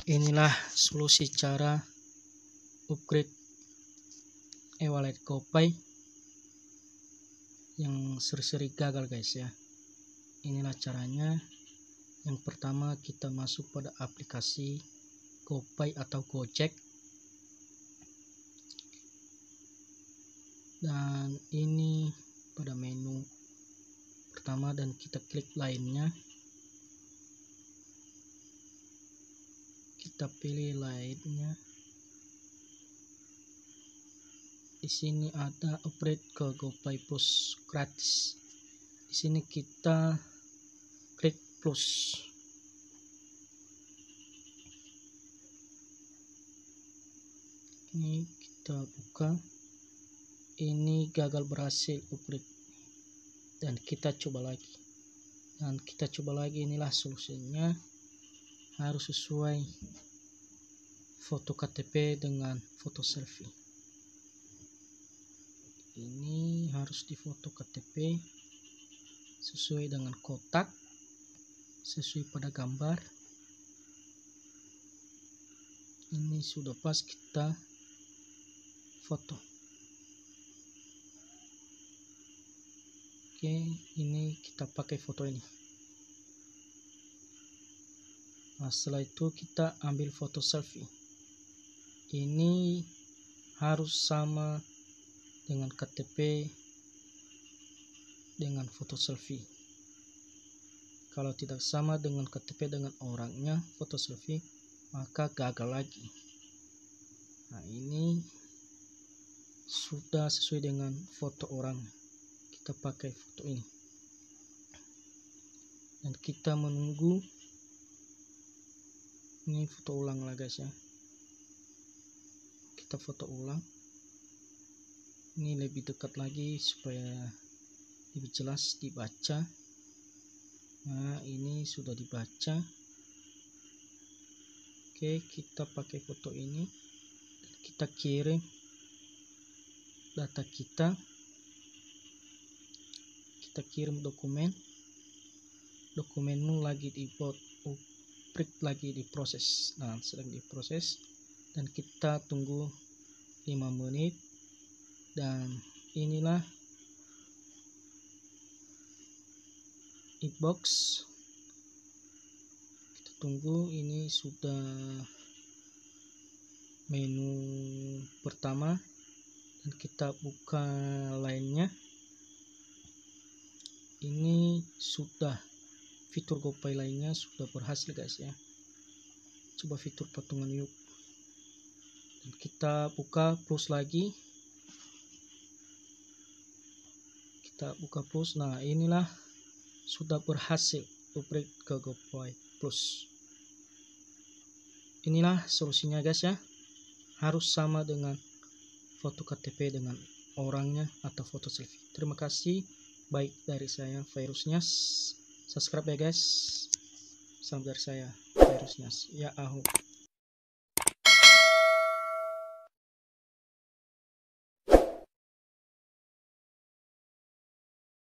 Inilah solusi cara upgrade e-wallet GoPay yang seri-seri gagal guys ya. Inilah caranya. Yang pertama kita masuk pada aplikasi GoPay atau Gojek, dan ini pada menu pertama dan kita klik lainnya. Kita pilih lainnya. Di sini ada upgrade ke GoPay Plus gratis. Di sini kita klik plus. Ini kita buka. Ini gagal berhasil upgrade. Dan kita coba lagi. Inilah solusinya. Harus sesuai foto KTP dengan foto selfie. Ini harus difoto KTP sesuai dengan kotak, sesuai pada gambar. Ini sudah pas, kita foto. Oke, ini kita pakai foto ini. Nah, setelah itu kita ambil foto selfie. Ini harus sama dengan KTP dengan foto selfie. Kalau tidak sama dengan KTP dengan orangnya foto selfie, maka gagal lagi. Nah, ini sudah sesuai dengan foto orang. Kita pakai foto ini. Dan kita menunggu. Ini foto ulang lah guys ya. Kita foto ulang. Ini lebih dekat lagi supaya lebih jelas dibaca. Nah, ini sudah dibaca. Oke, kita pakai foto ini. Kita kirim data kita. Kita kirim dokumen. Dokumenmu lagi dibuat, lagi diproses. Nah, sedang diproses. Dan kita tunggu 5 menit. Dan inilah inbox. Kita tunggu. Ini sudah menu pertama. Dan kita buka lainnya. Ini sudah fitur GoPay lainnya sudah berhasil guys ya. Coba fitur patungan yuk. Dan kita buka plus lagi. Kita buka plus. Nah, inilah sudah berhasil upgrade ke GoPay Plus. Inilah solusinya guys ya. Harus sama dengan foto KTP dengan orangnya atau foto selfie. Terima kasih. Baik dari saya Virusnya. Subscribe ya guys. Salam dari saya Virusnya. Ya ahu.